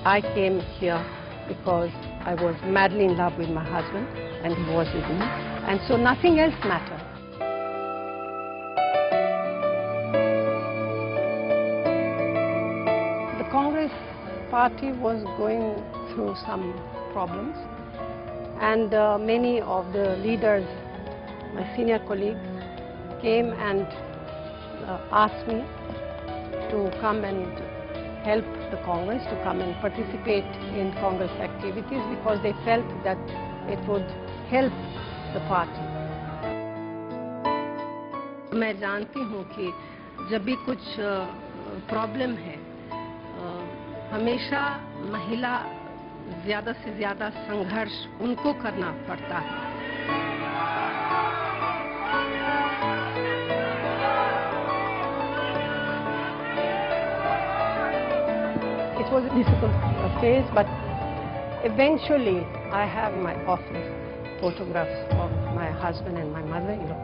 I came here because I was madly in love with my husband and he was with me, and so nothing else mattered. The Congress party was going through some problems, and many of the leaders, my senior colleagues, came and asked me to come and help the Congress, to come and participate in Congress activities because they felt that it would help the party. मैं जानती हूँ कि जब भी कुछ problem है, हमेशा महिला ज़्यादा से ज़्यादा संघर्ष उनको करना पड़ता है. It was a difficult phase, but eventually I have my office photographs of my husband and my mother-in-law,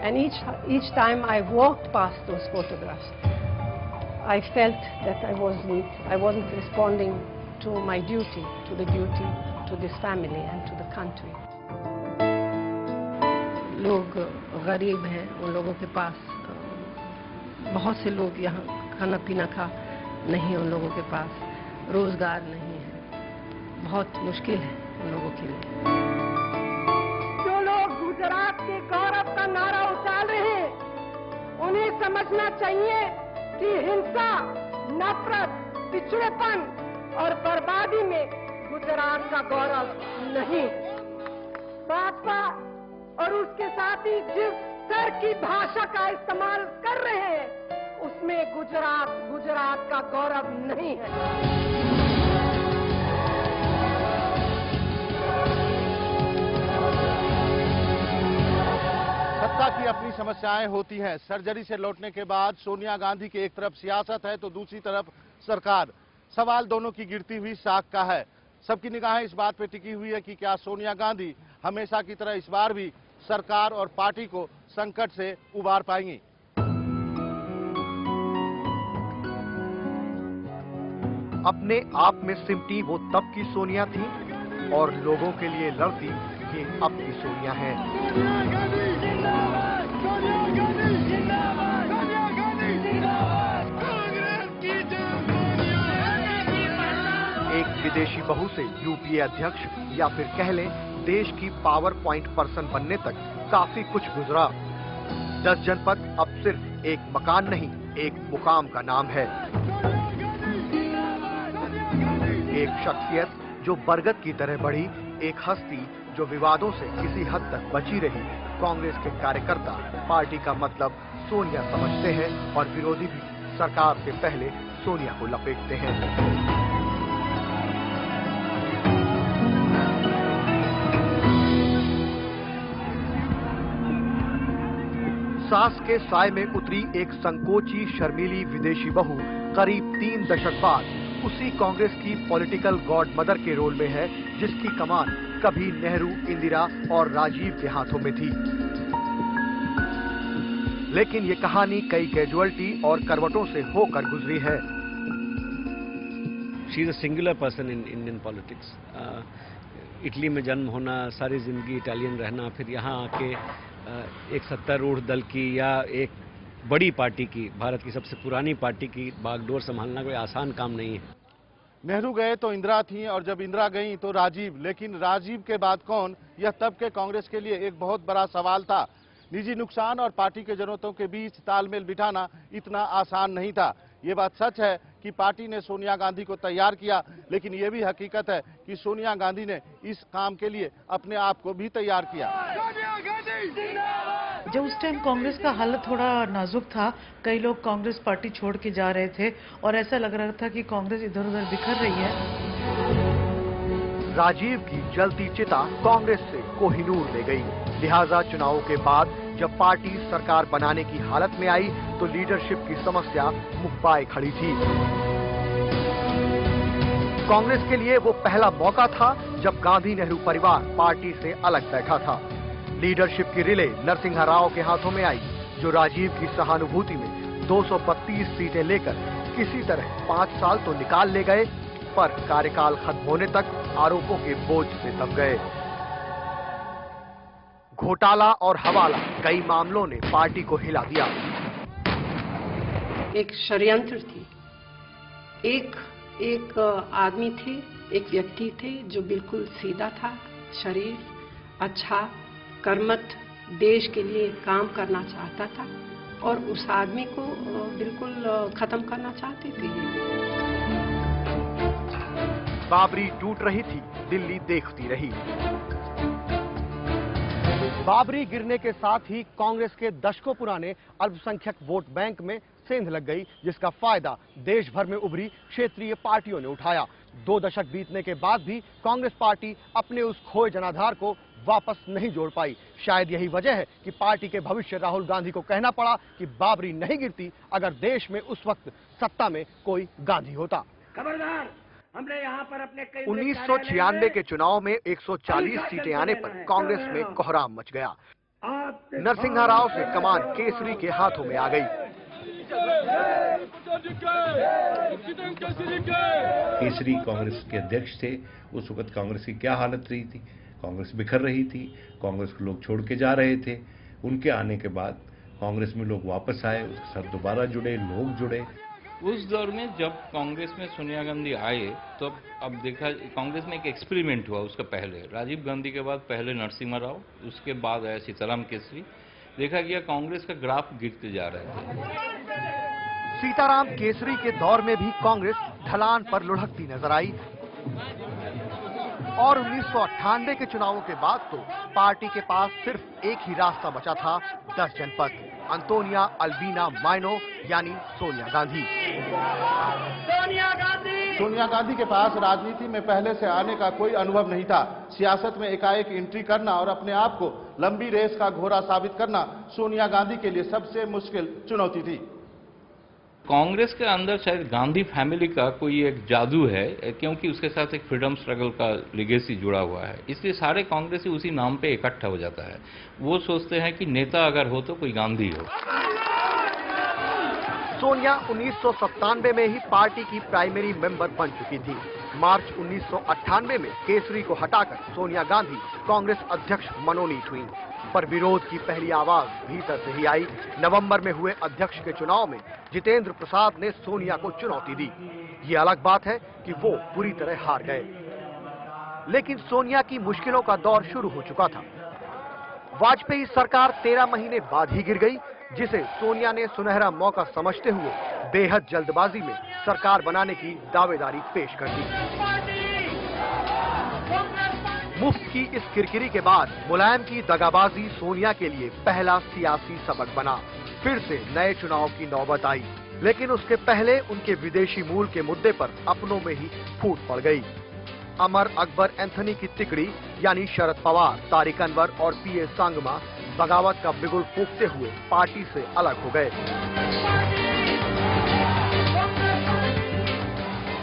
and each time I walked past those photographs, I felt that I wasn't responding to my duty, to this family and to the country. लोग गरीब हैं, उन लोगों के पास बहुत से लोग यहाँ खाना पीना का नहीं, उन लोगों के पास रोजगार नहीं है, बहुत मुश्किल है उन लोगों के लिए. जो लोग गुजरात के गौरव का नारा उछाल रहे हैं, उन्हें समझना चाहिए कि हिंसा, नफरत, पिछड़ेपन और बर्बादी में गुजरात का गौरव नहीं. भाजपा और उसके साथी जिस स्तर की भाषा का इस्तेमाल कर रहे हैं, उसमें गुजरात का गौरव नहीं है. सत्ता की अपनी समस्याएं होती हैं. सर्जरी से लौटने के बाद सोनिया गांधी की एक तरफ सियासत है तो दूसरी तरफ सरकार. सवाल दोनों की गिरती हुई साख का है. सबकी निगाहें इस बात पे टिकी हुई है कि क्या सोनिया गांधी हमेशा की तरह इस बार भी सरकार और पार्टी को संकट से उबार पाएंगी. अपने आप में सिमटी वो तब की सोनिया थी और लोगों के लिए लड़ती ये अब की सोनिया है. एक विदेशी बहू से यूपीए अध्यक्ष या फिर कह लें देश की पावर पॉइंट पर्सन बनने तक काफी कुछ गुजरा. 10 जनपद अब सिर्फ एक मकान नहीं, एक मुकाम का नाम है. एक शख्सियत जो बरगद की तरह बढ़ी, एक हस्ती जो विवादों से किसी हद तक बची रही. कांग्रेस के कार्यकर्ता पार्टी का मतलब सोनिया समझते हैं और विरोधी भी सरकार से पहले सोनिया को लपेटते हैं. सास के साय में उतरी एक संकोची शर्मीली विदेशी बहू करीब 3 दशक बाद उसी कांग्रेस की पॉलिटिकल गॉड मदर के रोल में है जिसकी कमान कभी नेहरू, इंदिरा और राजीव के हाथों में थी. लेकिन ये कहानी कई कैजुअलिटी और करवटों से होकर गुजरी है. She is a singular person in Indian politics. Italy में जन्म होना, सारी जिंदगी इटालियन रहना, फिर यहाँ आके एक सत्तारूढ़ दल की या एक बड़ी पार्टी की, भारत की सबसे पुरानी पार्टी की बागडोर संभालना कोई आसान काम नहीं है. नेहरू गए तो इंदिरा थी और जब इंदिरा गई तो राजीव. लेकिन राजीव के बाद कौन, यह तब के कांग्रेस के लिए एक बहुत बड़ा सवाल था. निजी नुकसान और पार्टी के जरूरतों के बीच तालमेल बिठाना इतना आसान नहीं था. ये बात सच है कि पार्टी ने सोनिया गांधी को तैयार किया, लेकिन ये भी हकीकत है कि सोनिया गांधी ने इस काम के लिए अपने आप को भी तैयार किया. जब उस टाइम कांग्रेस का हालत थोड़ा नाजुक था, कई लोग कांग्रेस पार्टी छोड़ के जा रहे थे और ऐसा लग रहा था कि कांग्रेस इधर उधर बिखर रही है. राजीव की जलती चिता कांग्रेस से कोहिनूर ले गई. लिहाजा चुनावों के बाद जब पार्टी सरकार बनाने की हालत में आई तो लीडरशिप की समस्या मुख पाए खड़ी थी. कांग्रेस के लिए वो पहला मौका था जब गांधी नेहरू परिवार पार्टी से अलग बैठा था. लीडरशिप की रिले नरसिम्हा राव के हाथों में आई, जो राजीव की सहानुभूति में 232 सीटें लेकर किसी तरह 5 साल तो निकाल ले गए, पर कार्यकाल खत्म होने तक आरोपों के बोझ से दब गए। घोटाला और हवाला कई मामलों ने पार्टी को हिला दिया। एक षड्यंत्र थी, एक आदमी थे, एक व्यक्ति थे जो बिल्कुल सीधा था, शरीर अच्छा, कर्मठ, देश के लिए काम करना चाहता था और उस आदमी को बिल्कुल खत्म करना चाहते थे। बाबरी टूट रही थी, दिल्ली देखती रही। बाबरी गिरने के साथ ही कांग्रेस के दशकों पुराने अल्पसंख्यक वोट बैंक में सेंध लग गई, जिसका फायदा देश भर में उभरी क्षेत्रीय पार्टियों ने उठाया। 2 दशक बीतने के बाद भी कांग्रेस पार्टी अपने उस खोए जनाधार को वापस नहीं जोड़ पाई। शायद यही वजह है कि पार्टी के भविष्य राहुल गांधी को कहना पड़ा कि बाबरी नहीं गिरती अगर देश में उस वक्त सत्ता में कोई गांधी होता। खबरदार, हमने यहाँ पर अपने 1996 के चुनाव में 140 सीटें आने पर कांग्रेस में कोहराम मच गया। नरसिंह राव से कमान केसरी के हाथों में आ गई। केसरी कांग्रेस के अध्यक्ष थे। उस वक्त कांग्रेस की क्या हालत रही थी? कांग्रेस बिखर रही थी, कांग्रेस को लोग छोड़ के जा रहे थे। उनके आने के बाद कांग्रेस में लोग वापस आए, उसके साथ दोबारा जुड़े, लोग जुड़े। उस दौर में जब कांग्रेस में सोनिया गांधी आए तो अब देखा कांग्रेस में एक एक्सपेरिमेंट हुआ। उसका पहले राजीव गांधी के बाद पहले नरसिम्हा राव, उसके बाद आया सीताराम केसरी। देखा गया कांग्रेस का ग्राफ गिरते जा रहे थे। सीताराम केसरी के दौर में भी कांग्रेस ढलान पर लुढ़कती नजर आई और 1998 के चुनावों के बाद तो पार्टी के पास सिर्फ एक ही रास्ता बचा था, 10 जनपद, अंतोनिया अल्बीना माइनो यानी सोनिया गांधी। सोनिया गांधी के पास राजनीति में पहले से आने का कोई अनुभव नहीं था। सियासत में एकाएक एंट्री करना और अपने आप को लंबी रेस का घोड़ा साबित करना सोनिया गांधी के लिए सबसे मुश्किल चुनौती थी। कांग्रेस के अंदर शायद गांधी फैमिली का कोई एक जादू है, क्योंकि उसके साथ एक फ्रीडम स्ट्रगल का लेगेसी जुड़ा हुआ है, इसलिए सारे कांग्रेसी उसी नाम पे इकट्ठा हो जाता है। वो सोचते हैं कि नेता अगर हो तो कोई गांधी हो। सोनिया 1997 में ही पार्टी की प्राइमरी मेंबर बन चुकी थी। मार्च 1998 में केसरी को हटाकर सोनिया गांधी कांग्रेस अध्यक्ष मनोनीत हुई, पर विरोध की पहली आवाज भीतर से ही आई। नवंबर में हुए अध्यक्ष के चुनाव में जितेंद्र प्रसाद ने सोनिया को चुनौती दी। ये अलग बात है कि वो पूरी तरह हार गए, लेकिन सोनिया की मुश्किलों का दौर शुरू हो चुका था। वाजपेयी सरकार 13 महीने बाद ही गिर गई, जिसे सोनिया ने सुनहरा मौका समझते हुए बेहद जल्दबाजी में सरकार बनाने की दावेदारी पेश कर दी। मुफ्त की इस किरकिरी के बाद मुलायम की दगाबाजी सोनिया के लिए पहला सियासी सबक बना। फिर से नए चुनाव की नौबत आई, लेकिन उसके पहले उनके विदेशी मूल के मुद्दे पर अपनों में ही फूट पड़ गई। अमर अकबर एंथनी की तिकड़ी यानी शरद पवार, तारिक अनवर और पीए सांगमा बगावत का बिगुल फूंकते हुए पार्टी से अलग हो गए।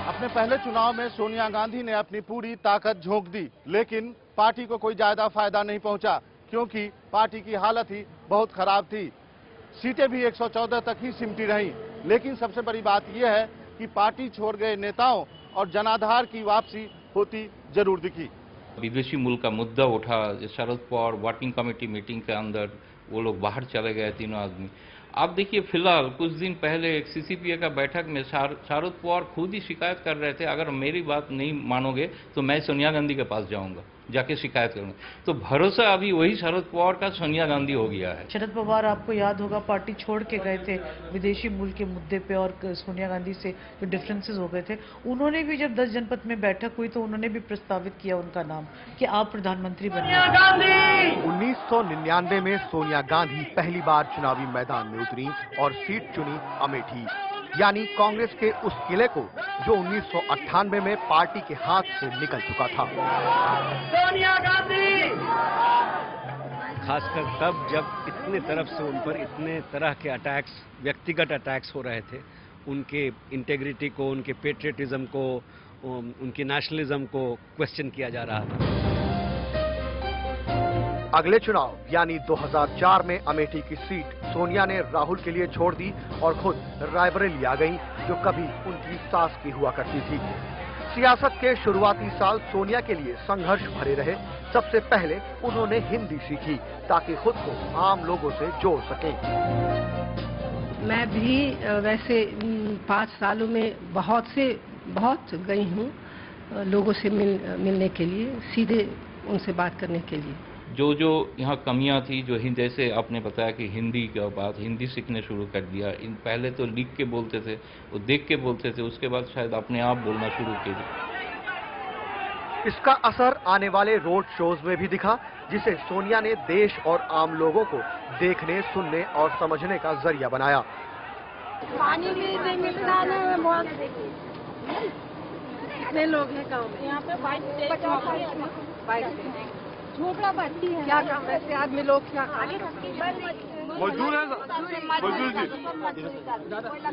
अपने पहले चुनाव में सोनिया गांधी ने अपनी पूरी ताकत झोंक दी, लेकिन पार्टी को कोई ज्यादा फायदा नहीं पहुंचा, क्योंकि पार्टी की हालत ही बहुत खराब थी। सीटें भी 114 तक ही सिमटी रहीं, लेकिन सबसे बड़ी बात यह है कि पार्टी छोड़ गए नेताओं और जनाधार की वापसी होती जरूर दिखी। विदेशी मूल का मुद्दा उठा, Sharad Pawar working committee meeting के अंदर वो लोग बाहर चले गए, तीनों आदमी। आप देखिए, फिलहाल कुछ दिन पहले एक सीसीपीए का बैठक में शरद पवार खुद ही शिकायत कर रहे थे, अगर मेरी बात नहीं मानोगे तो मैं सोनिया गांधी के पास जाऊंगा, जाके शिकायत करूंगा। तो भरोसा अभी वही शरद पवार का सोनिया गांधी हो गया है। शरद पवार, आपको याद होगा, पार्टी छोड़ के गए थे विदेशी मूल के मुद्दे पे और सोनिया गांधी से जो डिफरेंसेस हो गए थे। उन्होंने भी जब 10 जनपद में बैठक हुई तो उन्होंने भी प्रस्तावित किया उनका नाम कि आप प्रधानमंत्री बनिए। 1999 में सोनिया गांधी पहली बार चुनावी मैदान में उतरी और सीट चुनी अमेठी, यानी कांग्रेस के उस किले को जो 1998 में पार्टी के हाथ से निकल चुका था। सोनिया गांधी, खासकर तब जब इतने तरफ से उन पर इतने तरह के अटैक्स, व्यक्तिगत अटैक्स हो रहे थे, उनके इंटेग्रिटी को, उनके पेट्रियटिज्म को, उनकी नेशनलिज्म को क्वेश्चन किया जा रहा था। अगले चुनाव यानी 2004 में अमेठी की सीट सोनिया ने राहुल के लिए छोड़ दी और खुद रायबरेली आ गईं, जो कभी उनकी सास की हुआ करती थी। सियासत के शुरुआती साल सोनिया के लिए संघर्ष भरे रहे। सबसे पहले उन्होंने हिंदी सीखी ताकि खुद को आम लोगों से जोड़ सकें। मैं भी वैसे 5 सालों में बहुत गई हूँ लोगों से मिलने के लिए, सीधे उनसे बात करने के लिए। जो यहाँ कमियां थी, जो जैसे आपने बताया कि हिंदी का बात, हिंदी सीखने शुरू कर दिया। पहले तो लिख के बोलते थे, वो देख के बोलते थे, उसके बाद शायद अपने आप बोलना शुरू किया। इसका असर आने वाले रोड शोज में भी दिखा, जिसे सोनिया ने देश और आम लोगों को देखने, सुनने और समझने का जरिया बनाया। पानी भी नहीं मिलता है, बहुत कितने लोग हैं गांव में? यहाँ पे 22 झोपड़ा पड़ती है। क्या काम वैसे आदमी लोग क्या मजदूर है, मजदूर जी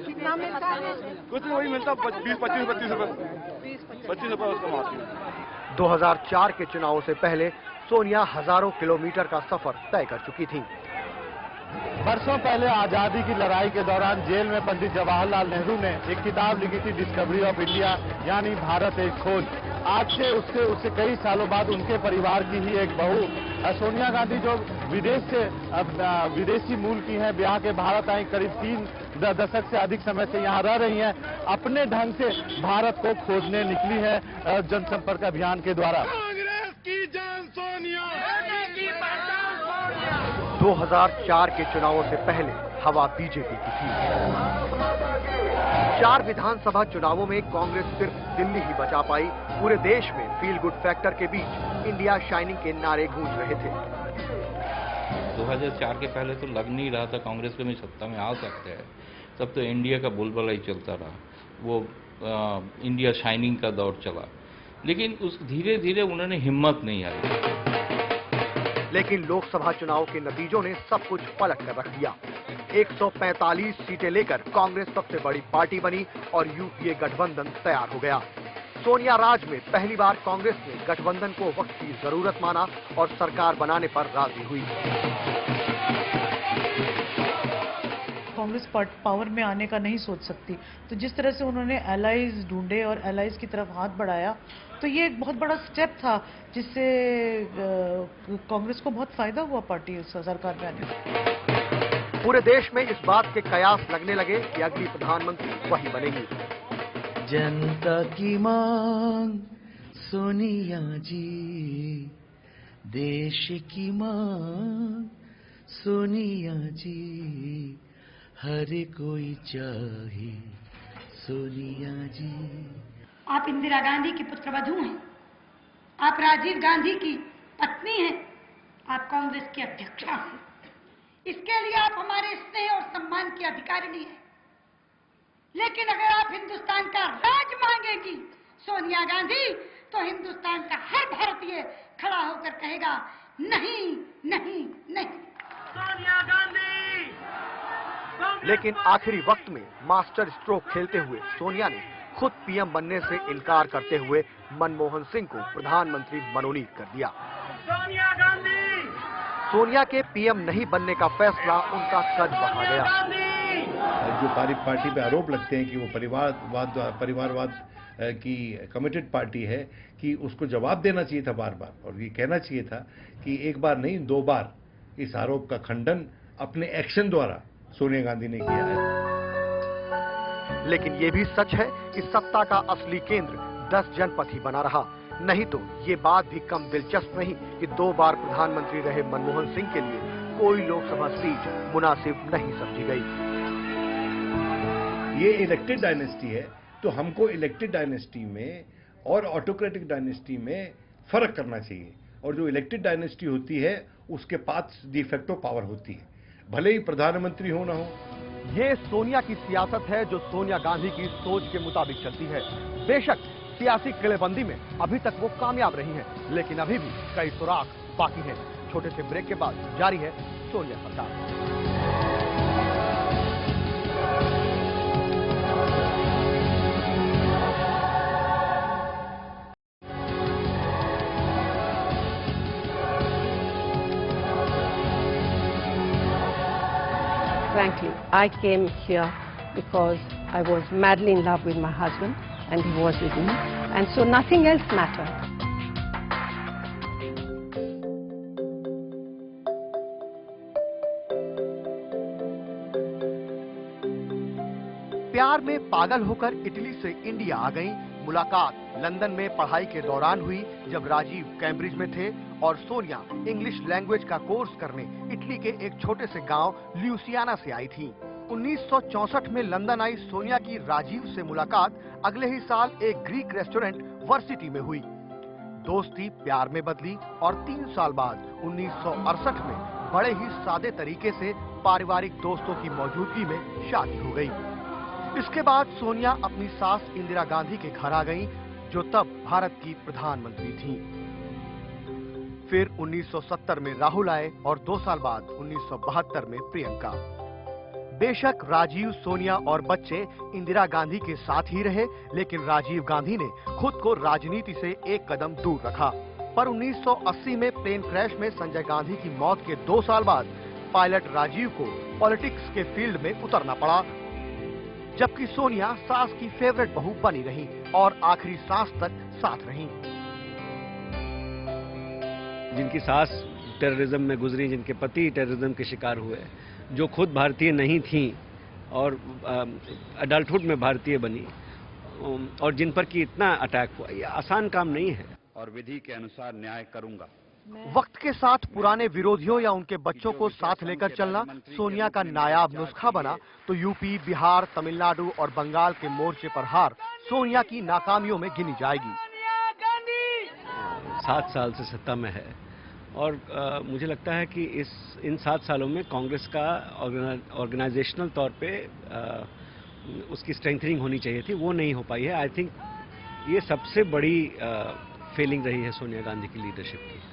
कितना मिलता है? कुछ वही मिलता 20-25 रुपए, 25 रुपए उसका मार्केट। 2004 के चुनावों से पहले सोनिया हजारों किलोमीटर का सफर तय कर चुकी थी। बरसों पहले आजादी की लड़ाई के दौरान जेल में पंडित जवाहरलाल नेहरू ने एक किताब लिखी थी, डिस्कवरी ऑफ इंडिया, यानी भारत एक खोज। आज से उससे कई सालों बाद उनके परिवार की ही एक बहू सोनिया गांधी, जो विदेशी मूल की हैं, ब्याह के भारत आई, करीब 3 दशक से अधिक समय से यहाँ रह रही हैं, अपने ढंग से भारत को खोजने निकली है जनसंपर्क अभियान के द्वारा। 2004 के चुनावों से पहले हवा बीजेपी की थी। 4 विधानसभा चुनावों में कांग्रेस सिर्फ दिल्ली ही बचा पाई। पूरे देश में फील गुड फैक्टर के बीच इंडिया शाइनिंग के नारे गूंज रहे थे। 2004 के पहले तो लग नहीं रहा था कांग्रेस को भी सत्ता में आ सकते हैं। तब तो इंडिया का बोलबाला ही चलता रहा, वो इंडिया शाइनिंग का दौर चला, लेकिन उस धीरे धीरे उन्होंने हिम्मत नहीं हारी। लेकिन लोकसभा चुनाव के नतीजों ने सब कुछ पलट कर रख दिया। 145 सीटें लेकर कांग्रेस सबसे बड़ी पार्टी बनी और यूपीए गठबंधन तैयार हो गया। सोनिया राज में पहली बार कांग्रेस ने गठबंधन को वक्त की जरूरत माना और सरकार बनाने पर राजी हुई। कांग्रेस पावर में आने का नहीं सोच सकती, तो जिस तरह से उन्होंने एलाइज ढूंढे और एलाइज की तरफ हाथ बढ़ाया, तो ये एक बहुत बड़ा स्टेप था जिससे कांग्रेस को बहुत फायदा हुआ पार्टी सरकार में आने में। पूरे देश में इस बात के कयास लगने लगे कि अगली प्रधानमंत्री वही बनेगी। जनता की मांग सोनिया जी, देश की मांग सोनिया जी, हर कोई चाहे सोनिया जी। आप इंदिरा गांधी की पुत्रवधू हैं, आप राजीव गांधी की पत्नी हैं, आप कांग्रेस की अध्यक्षा हैं। इसके लिए आप हमारे स्नेह और सम्मान की अधिकारिणी हैं। लेकिन अगर आप हिंदुस्तान का राज मांगेगी सोनिया गांधी, तो हिंदुस्तान का हर भारतीय खड़ा होकर कहेगा नहीं नहीं नहीं। सोनिया गांधी। लेकिन आखिरी वक्त में मास्टर स्ट्रोक खेलते हुए सोनिया ने खुद पीएम बनने से इनकार करते हुए मनमोहन सिंह को प्रधानमंत्री मनोनीत कर दिया। सोनिया गांधी। सोनिया के पीएम नहीं बनने का फैसला उनका कद बढ़ा गया। जो पार्टी पे आरोप लगते हैं कि वो परिवारवाद की कमिटेड पार्टी है, कि उसको जवाब देना चाहिए था बार बार, और ये कहना चाहिए था कि एक बार नहीं 2 बार इस आरोप का खंडन अपने एक्शन द्वारा सोनिया गांधी ने किया है। लेकिन ये भी सच है कि सत्ता का असली केंद्र 10 जनपद ही बना रहा। नहीं तो ये बात भी कम दिलचस्प नहीं कि 2 बार प्रधानमंत्री रहे मनमोहन सिंह के लिए कोई लोकसभा सीट मुनासिब नहीं समझी गई। ये इलेक्टेड डायनेस्टी है, तो हमको इलेक्टेड डायनेस्टी में और ऑटोक्रेटिक डायनेस्टी में फर्क करना चाहिए। और जो इलेक्टेड डायनेस्टी होती है उसके पास डिफेक्टो पावर होती है, भले ही प्रधानमंत्री हो ना हो। ये सोनिया की सियासत है जो सोनिया गांधी की सोच के मुताबिक चलती है। बेशक सियासी किलेबंदी में अभी तक वो कामयाब रही हैं, लेकिन अभी भी कई सुराग बाकी हैं। छोटे से ब्रेक के बाद जारी है सोनिया सरकार। Frankly, I came here because I was madly in love with my husband. and he was with me, and so nothing else mattered. प्यार में पागल होकर इटली से इंडिया आ गईं। मुलाकात लंदन में पढ़ाई के दौरान हुई, जब राजीव कैम्ब्रिज में थे और सोनिया इंग्लिश लैंग्वेज का कोर्स करने इटली के एक छोटे से गांव ल्यूसियाना से आई थी। 1964 में लंदन आई सोनिया की राजीव से मुलाकात अगले ही साल एक ग्रीक रेस्टोरेंट वर्सिटी में हुई। दोस्ती प्यार में बदली और 3 साल बाद 1968 में बड़े ही सादे तरीके से पारिवारिक दोस्तों की मौजूदगी में शादी हो गई। इसके बाद सोनिया अपनी सास इंदिरा गांधी के घर आ गईं, जो तब भारत की प्रधानमंत्री थीं। फिर 1970 में राहुल आए और 2 साल बाद 1972 में प्रियंका। बेशक राजीव, सोनिया और बच्चे इंदिरा गांधी के साथ ही रहे, लेकिन राजीव गांधी ने खुद को राजनीति से एक कदम दूर रखा। पर 1980 में प्लेन क्रैश में संजय गांधी की मौत के 2 साल बाद पायलट राजीव को पॉलिटिक्स के फील्ड में उतरना पड़ा, जबकि सोनिया सास की फेवरेट बहू बनी रही और आखिरी सांस तक साथ रहीं। जिनकी सास टेररिज्म में गुजरी, जिनके पति टेररिज्म के शिकार हुए, जो खुद भारतीय नहीं थीं और अडल्टहुड में भारतीय बनी, और जिन पर कि इतना अटैक हुआ, ये आसान काम नहीं है। और विधि के अनुसार न्याय करूंगा। वक्त के साथ पुराने विरोधियों या उनके बच्चों को साथ लेकर चलना सोनिया का नायाब नुस्खा बना, तो यूपी, बिहार, तमिलनाडु और बंगाल के मोर्चे पर हार सोनिया की नाकामियों में गिनी जाएगी। 7 साल से सत्ता में है और मुझे लगता है कि इन 7 सालों में कांग्रेस का ऑर्गेनाइजेशनल तौर पे उसकी स्ट्रेंथनिंग होनी चाहिए थी, वो नहीं हो पाई है। आई थिंक ये सबसे बड़ी फेलिंग रही है सोनिया गांधी की लीडरशिप की।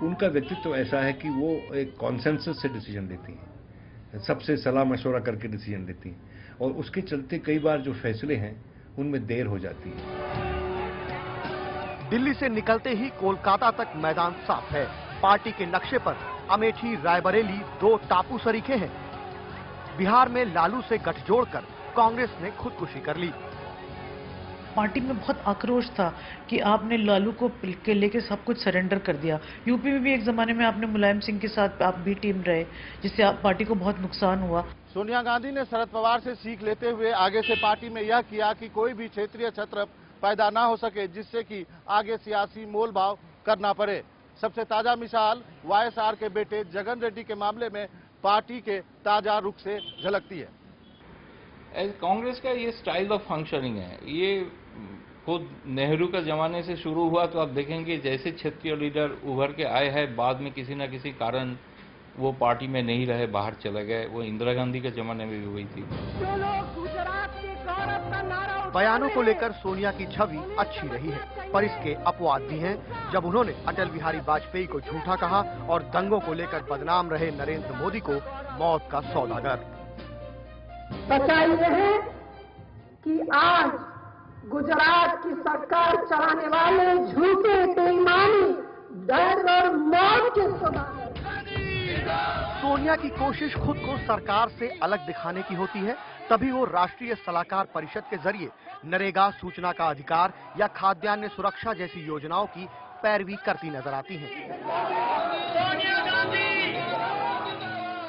उनका व्यक्तित्व ऐसा है कि वो एक कॉन्सेंसस से डिसीजन लेती हैं, सबसे सलाह मशवरा करके डिसीजन लेती हैं, और उसके चलते कई बार जो फैसले हैं उनमें देर हो जाती है। दिल्ली से निकलते ही कोलकाता तक मैदान साफ है। पार्टी के नक्शे पर अमेठी, रायबरेली 2 टापू सरीखे हैं। बिहार में लालू से गठजोड़ कर कांग्रेस ने खुदकुशी कर ली। पार्टी में बहुत आक्रोश था कि आपने लालू को लेके सब कुछ सरेंडर कर दिया। यूपी में भी एक जमाने में आपने मुलायम सिंह के साथ आप भी टीम रहे, जिससे आप पार्टी को बहुत नुकसान हुआ। सोनिया गांधी ने शरद पवार से सीख लेते हुए आगे से पार्टी में यह किया कि कोई भी क्षेत्रीय छत्र पैदा ना हो सके, जिससे कि आगे सियासी मोलभाव करना पड़े। सबसे ताजा मिसाल वाईएसआर के बेटे जगन रेड्डी के मामले में पार्टी के ताजा रुख से झलकती है। कांग्रेस का ये स्टाइल ऑफ फंक्शनिंग है, ये खुद नेहरू के जमाने से शुरू हुआ। तो आप देखेंगे जैसे क्षेत्रीय लीडर उभर के आए हैं, बाद में किसी न किसी कारण वो पार्टी में नहीं रहे, बाहर चले गए। वो इंदिरा गांधी के जमाने में भी हुई थी। बयानों को लेकर सोनिया की छवि अच्छी रही है, पर इसके अपवाद भी हैं। जब उन्होंने अटल बिहारी वाजपेयी को झूठा कहा और दंगों को लेकर बदनाम रहे नरेंद्र मोदी को मौत का सौदागर। सच्चाई यह है कि आज गुजरात की सरकार चलाने वाले झूठे, बेईमानी, डर और मौत के सौदागर। सोनिया की कोशिश खुद को सरकार से अलग दिखाने की होती है, तभी वो राष्ट्रीय सलाहकार परिषद के जरिए नरेगा, सूचना का अधिकार या खाद्यान्न सुरक्षा जैसी योजनाओं की पैरवी करती नजर आती हैं।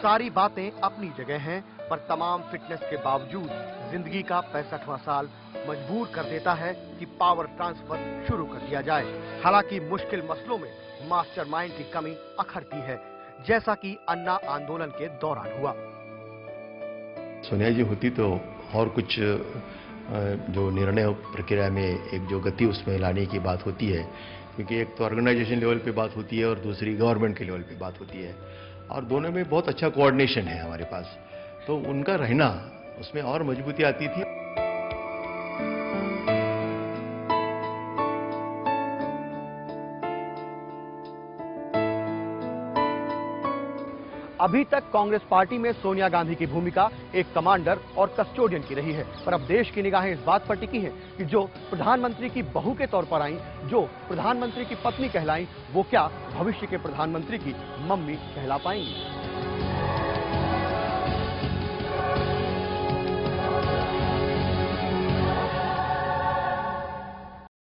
सारी बातें अपनी जगह हैं, पर तमाम फिटनेस के बावजूद जिंदगी का 65वां साल मजबूर कर देता है कि पावर ट्रांसफर शुरू कर दिया जाए। हालांकि मुश्किल मसलों में मास्टरमाइंड की कमी अखरती है, जैसा कि अन्ना आंदोलन के दौरान हुआ। सोनिया जी होती तो और कुछ जो निर्णय प्रक्रिया में एक जो गति उसमें लाने की बात होती है, क्योंकि एक तो ऑर्गेनाइजेशन लेवल पे बात होती है और दूसरी गवर्नमेंट के लेवल पे बात होती है, और दोनों में बहुत अच्छा कोऑर्डिनेशन है हमारे पास, तो उनका रहना उसमें और मजबूती आती थी। अभी तक कांग्रेस पार्टी में सोनिया गांधी की भूमिका एक कमांडर और कस्टोडियन की रही है, पर अब देश की निगाहें इस बात पर टिकी हैं कि जो प्रधानमंत्री की बहू के तौर पर आईं, जो प्रधानमंत्री की पत्नी कहलाईं, वो क्या भविष्य के प्रधानमंत्री की मम्मी कहला पाएंगी।